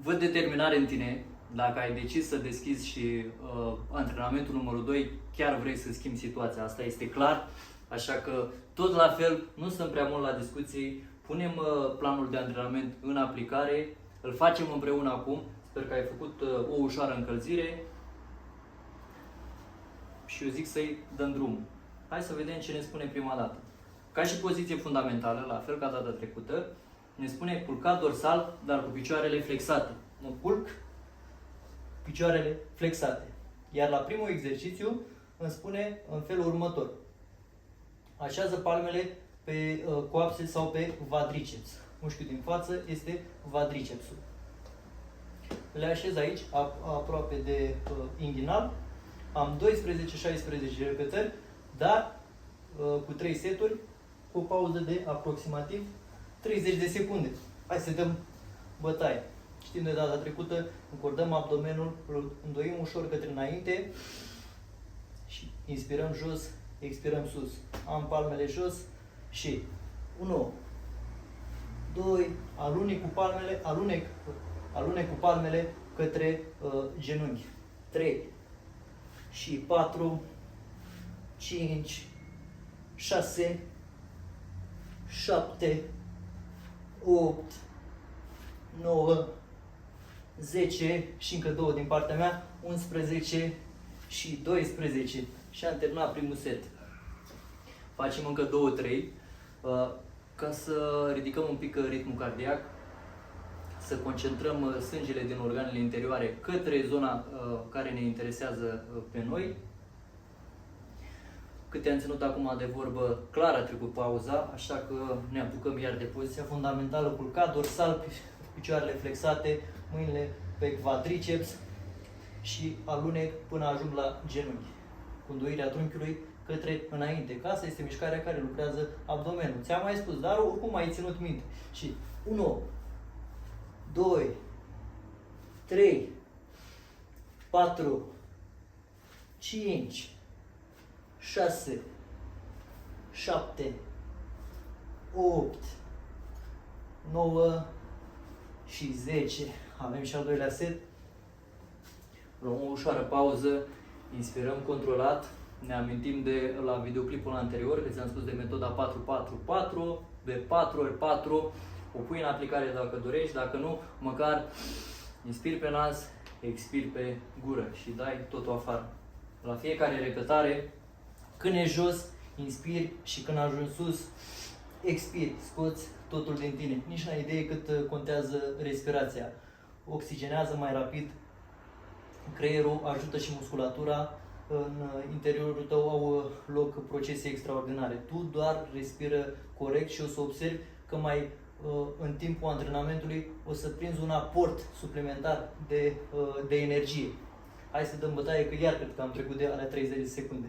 văd determinare în tine. Dacă ai decis să deschizi și antrenamentul numărul 2, chiar vrei să schimbi situația. Asta este clar. Așa că, tot la fel, nu sunt prea mult la discuții. Punem planul de antrenament în aplicare. Îl facem împreună acum. Sper că ai făcut o ușoară încălzire. Și eu zic să-i dăm drumul. Hai să vedem ce ne spune prima dată. Ca și poziție fundamentală, la fel ca data trecută, ne spune culcat dorsal, dar cu picioarele flexate. Mă culc, picioarele flexate. Iar la primul exercițiu îmi spune în felul următor. Așează palmele pe coapse sau pe quadriceps. Mușchiul din față este quadricepsul. Le așez aici, aproape de inghinal. Am 12-16 repetări, dar cu 3 seturi, cu o pauză de aproximativ 30 de secunde. Hai să dăm bătaie. Știm de data trecută, încordăm abdomenul, îl îndoim ușor către înainte și inspirăm jos, expirăm sus. Am palmele jos și 1, 2, alunec cu palmele către genunchi. 3 și 4, 5, 6, 7, 8, 9, 10 și încă 2 din partea mea, 11 și 12 și am terminat primul set. Facem încă 2-3 ca să ridicăm un pic ritmul cardiac, să concentrăm sângele din organele interioare către zona care ne interesează pe noi. Cât am ținut acum de vorbă, clar a trecut pauza, așa că ne apucăm iar de poziția fundamentală, culcat dorsal, picioarele flexate, mâinile pe quadriceps și alunec până ajung la genunchi. Cu îndoirea trunchiului către înainte, că asta este mișcarea care lucrează abdomenul. Ți-am mai spus, dar oricum ai ținut minte. Și 1, 2, 3, 4, 5, 6, 7, 8, 9 și 10. Avem și al doilea set. Luăm o ușoară pauză, inspirăm controlat. Ne amintim de la videoclipul anterior, că ți-am spus de metoda 4-4-4, de 4 ori 4. O pui în aplicare dacă dorești, dacă nu, măcar inspiri pe nas, expiri pe gură și dai totul afară. La fiecare repetare, când ești jos, inspiri și când ajungi sus, expiri, scoți totul din tine. Nici n-ai idee cât contează respirația. Oxigenează mai rapid creierul, ajută și musculatura. În interiorul tău au loc procese extraordinare. Tu doar respiră corect și o să observi că în timpul antrenamentului o să prinzi un aport suplimentar de energie. Hai să dăm bătaie, că iar cred că am trecut de alea 30 de secunde.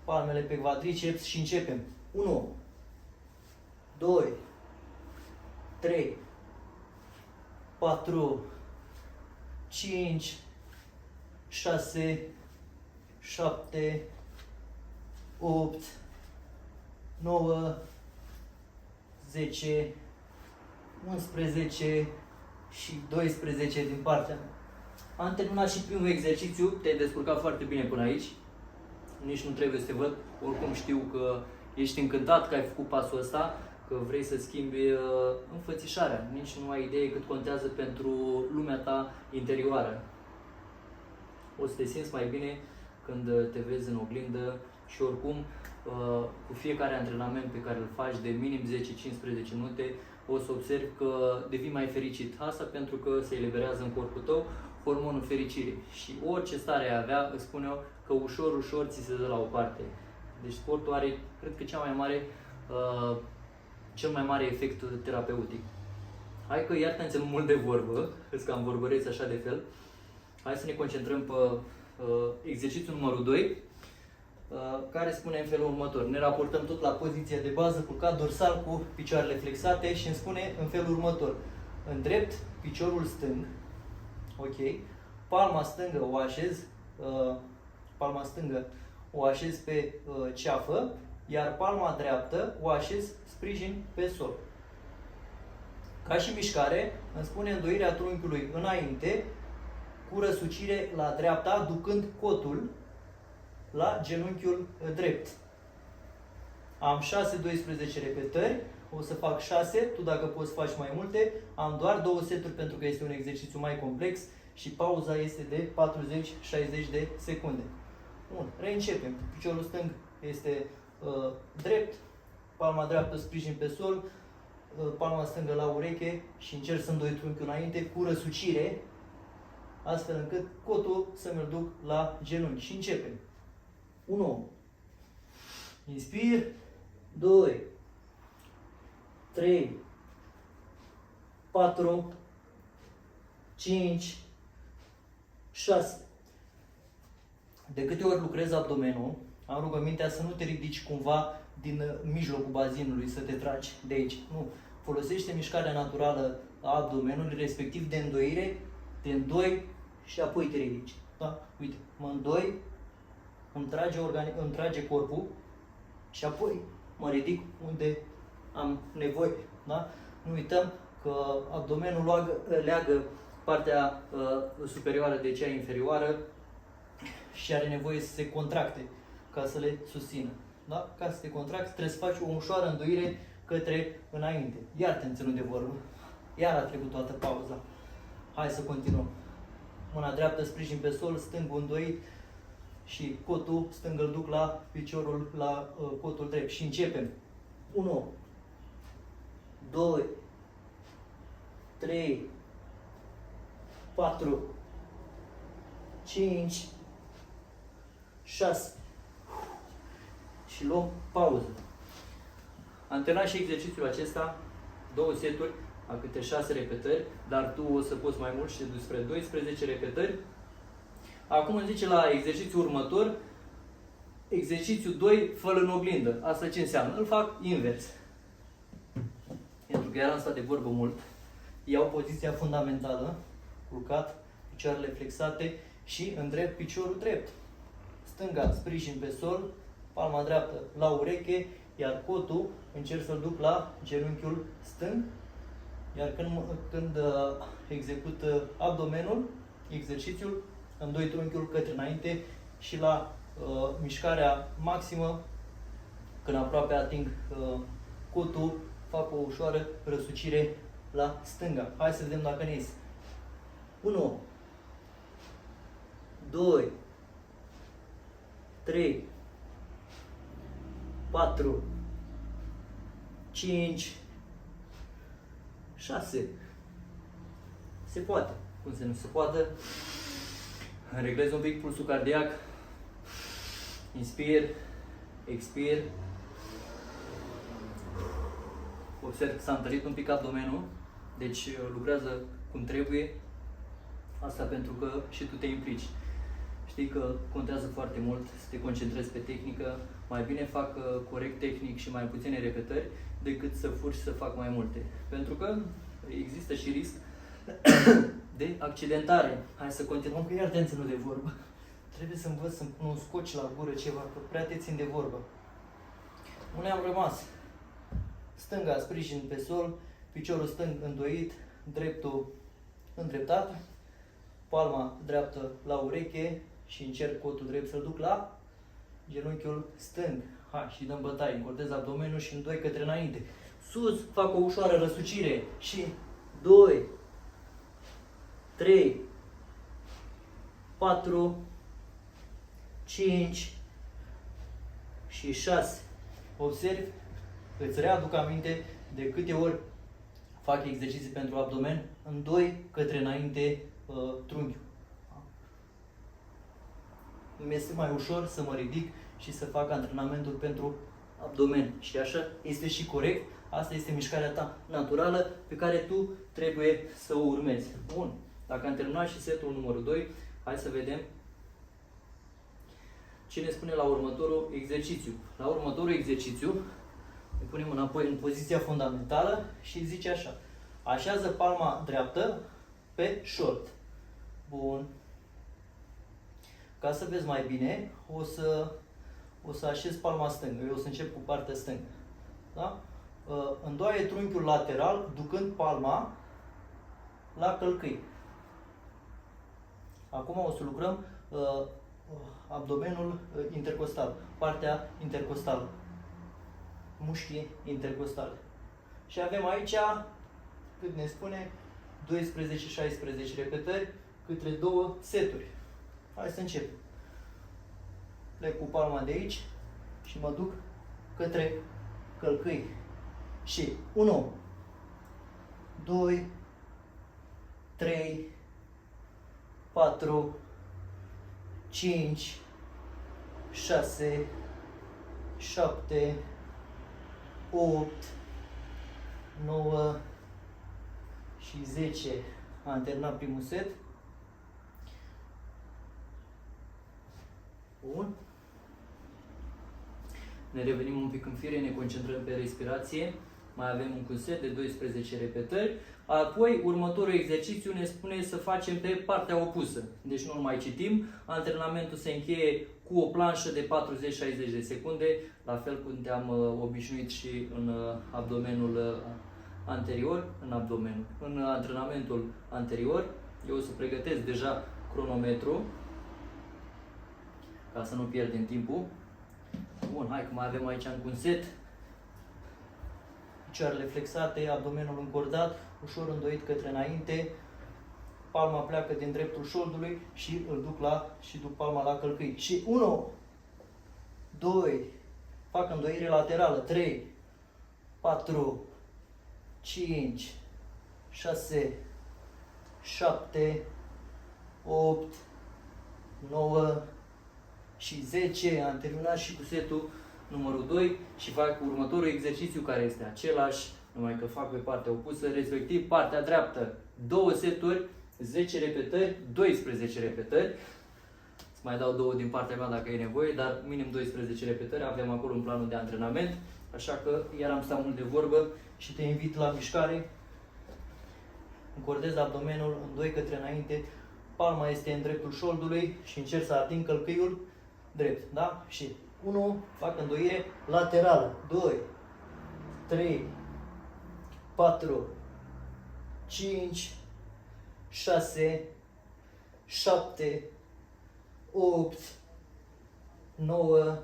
Palmele pe quadriceps și începem. 1, 2, 3, 4, 5, 6, 7, 8, 9, 10, 11 și 12 din partea mea. Am terminat și primul exercițiu, te-ai descurcat foarte bine până aici. Nici nu trebuie să te văd, oricum știu că ești încântat că ai făcut pasul ăsta, că vrei să schimbi înfățișarea. Nici nu ai idee cât contează pentru lumea ta interioară. O să te simți mai bine când te vezi în oglindă și oricum cu fiecare antrenament pe care îl faci de minim 10-15 minute o să observi că devii mai fericit. Asta pentru că se eliberează în corpul tău hormonul fericirii și orice stare ai avea, îți spun eu, că ușor, ușor ți se dă la o parte. Deci sportul are, cred că cel mai mare efect terapeutic. Hai că iar te înțeleg mult de vorbă, că am vorbăreți așa de fel. Hai să ne concentrăm pe exercițiul numărul 2, care spune în felul următor. Ne raportăm tot la poziția de bază, culcat dorsal cu picioarele flexate și îmi spune în felul următor. Îndrept piciorul stâng, ok, palma stângă o așez pe ceafă, iar palma dreaptă o așez sprijin pe sol. Ca și mișcare, îmi spune îndoirea trunchiului înainte, cu răsucire la dreapta, ducând cotul la genunchiul drept. Am 6-12 repetări, o să fac 6, tu dacă poți faci mai multe, am doar 2 seturi pentru că este un exercițiu mai complex și pauza este de 40-60 de secunde. Bun, reîncepem. Piciorul stâng este drept, palma dreaptă sprijin pe sol, palma stângă la ureche și încerc să îndoi trunchiul înainte cu răsucire, astfel încât cotul să mi-l duc la genunchi. Și începem. 1. Inspir. 2. 3. 4. 5. 6. De câte ori lucrez abdomenul, am rugămintea să nu te ridici cumva din mijlocul bazinului, să te tragi de aici. Nu. Folosește mișcarea naturală a abdomenului, respectiv de îndoire, te îndoi și apoi te ridici. Da? Uite, mă îndoi, îmi trage corpul și apoi mă ridic unde am nevoie. Da? Nu uităm că abdomenul leagă partea superioară de cea inferioară și are nevoie să se contracte ca să le susțină. Da? Ca să te contracti, trebuie să faci o ușoară îndoire către înainte. Iar te-am ținut de vorbă. Iar a trecut toată pauza. Hai să continuăm. Mâna dreaptă sprijin pe sol, stângul îndoit și cotul stâng îl duc la piciorul, la cotul drept. Și începem. 1, 2, 3, 4, 5, 6. Și luăm pauză. Am terminat și exercițiul acesta, 2 seturi, a câte 6 repetări, dar tu o să poți mai mult și despre 12 repetări. Acum îmi zice la exercițiul următor, exercițiul 2, fă-l în oglindă. Asta ce înseamnă? Îl fac invers. Pentru că eram stat de vorbă mult. Iau poziția fundamentală, culcat, picioarele flexate și îndrept piciorul drept. Stânga, sprijin pe sol, palma dreaptă la ureche, iar cotul încerc să-l duc la genunchiul stâng. Iar când execut abdomenul, exercițiul, îmi doi trunchiul către înainte și la mișcarea maximă, când aproape ating cotul, fac o ușoară răsucire la stânga. Hai să vedem dacă ne ies. 1, 2, 3, 4, 5, 6. Se poate. Cum să nu se poate? Reglez un pic pulsul cardiac. Inspir, expir. Observ că s-a întărit un pic abdomenul, deci lucrează cum trebuie. Asta pentru că și tu te implici. Știi că contează foarte mult să te concentrezi pe tehnică. Mai bine fac corect tehnic și mai puține repetări decât să fur și să fac mai multe. Pentru că există și risc de accidentare. Hai să continuăm, că iar te-am ținut de vorbă. Trebuie să învăț să pun un scoci la gură ceva, că prea te țin de vorbă. Unde am rămas? Stânga sprijin pe sol, piciorul stâng îndoit, dreptul îndreptat, palma dreaptă la ureche și încerc cotul drept să-l duc la genunchiul stâng. Hai și dăm bătaie, încordez abdomenul și îndoi către înainte. Sus, fac o ușoară răsucire și 2, 3, 4, 5 și 6. Observ, îți readuc aminte de câte ori fac exerciții pentru abdomen, îndoi către înainte trunchiul. Îmi este mai ușor să mă ridic și să fac antrenamentul pentru abdomen. Și așa este și corect. Asta este mișcarea ta naturală pe care tu trebuie să o urmezi. Bun. Dacă am terminat și setul numărul 2, hai să vedem ce ne spune la următorul exercițiu. La următorul exercițiu ne punem înapoi în poziția fundamentală și zice așa. Așează palma dreaptă pe short. Bun. Ca să vezi mai bine, o să așez palma stângă. Eu o să încep cu partea stângă. Da? Îndoaie trunchiul lateral, ducând palma la călcâi. Acum o să lucrăm abdomenul intercostal, partea intercostală, mușchii intercostale. Și avem aici, cât ne spune, 12-16 repetări către 2 seturi. Hai să încep. Plec cu palma de aici și mă duc către călcâi. Și 1, 2, 3, 4, 5, 6, 7, 8, 9 și 10. Am terminat primul set. Bun. Ne revenim un pic în fire, ne concentrăm pe respirație. Mai avem un set de 12 repetări. Apoi, următorul exercițiu ne spune să facem pe partea opusă. Deci nu mai citim. Antrenamentul se încheie cu o planșă de 40-60 de secunde, la fel cum te-am obișnuit și în abdomenul anterior, în antrenamentul anterior. Eu o să pregătesc deja cronometru ca să nu pierdem timpul. Bun, hai că mai avem aici încă un set. Picioarele flexate, abdomenul încordat, ușor îndoit către înainte. Palma pleacă din dreptul șoldului și duc palma la călcâi. Și 1, 2, fac îndoire laterală, 3, 4, 5, 6, 7, 8, 9 și 10. Am terminat și cu setul numărul 2 și fac următorul exercițiu care este același, numai că fac pe partea opusă, respectiv partea dreaptă 2 seturi, 10 repetări, 12 repetări. Îți mai dau 2 din partea mea dacă e nevoie, dar minim 12 repetări avem acolo în planul de antrenament, așa că iar am stat mult de vorbă și te invit la mișcare. Încordez abdomenul în 2 către înainte, palma este în dreptul șoldului și încerc să ating călcâiul drept, da? Și 1, fac îndoire laterală, 2, 3, 4, 5, 6, 7, 8, 9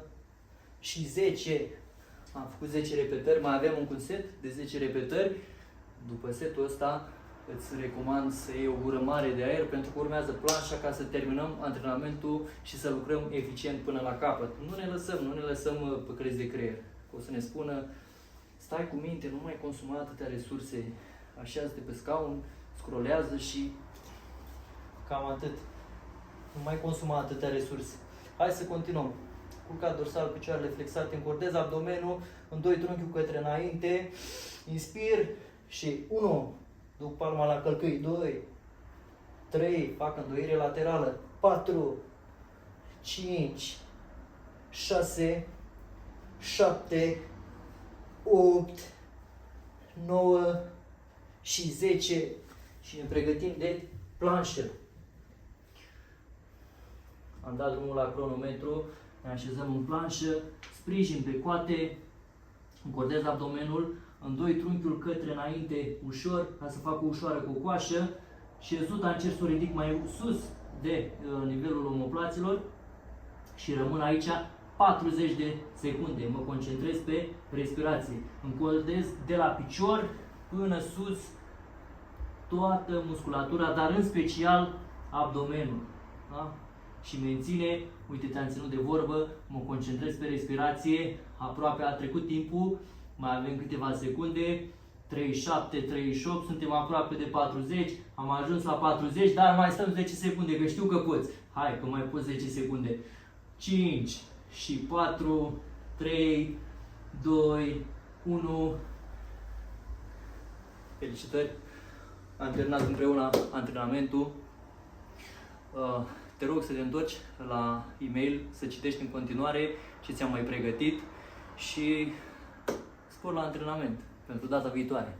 și 10. Am făcut 10 repetări, mai avem un set de 10 repetări. După setul ăsta îți recomand să iei o gură mare de aer pentru că urmează planșa ca să terminăm antrenamentul și să lucrăm eficient până la capăt. Nu ne lăsăm păcăliți de creier. O să ne spună, stai cu minte, nu mai consuma atâtea resurse, așează-te pe scaun, scrolează și cam atât. Nu mai consuma atâtea resurse. Hai să continuăm. Culcat dorsal, picioarele flexate, încordez abdomenul, în 2 trunchiul către înainte, inspir și 1, duc palma la călcâi, 2, 3, fac îndoire laterală, 4, 5, 6, 7, 8, 9 și 10 și ne pregătim de planșă. Am dat drumul la cronometru, ne așezăm în planșă, sprijin pe coate, încordez abdomenul, în 2 trunchiul către înainte ușor, ca să fac o ușoară cocoașă și țesuta încerc să o ridic mai sus de nivelul omoplaților și rămân aici 40 de secunde. Mă concentrez pe respirație. Încordez de la picior până sus toată musculatura, dar în special abdomenul. Da? Și menține, uite, te-am ținut de vorbă, mă concentrez pe respirație, aproape a trecut timpul, mai avem câteva secunde, 37, 38, suntem aproape de 40, am ajuns la 40, dar mai stăm 10 secunde, că știu că poți. Hai, că mai poți 10 secunde. 5 și 4, 3, 2, 1. Felicitări! Am terminat împreună antrenamentul. Te rog să te întorci la e-mail, să citești în continuare ce ți-am mai pregătit și spor la antrenament pentru data viitoare.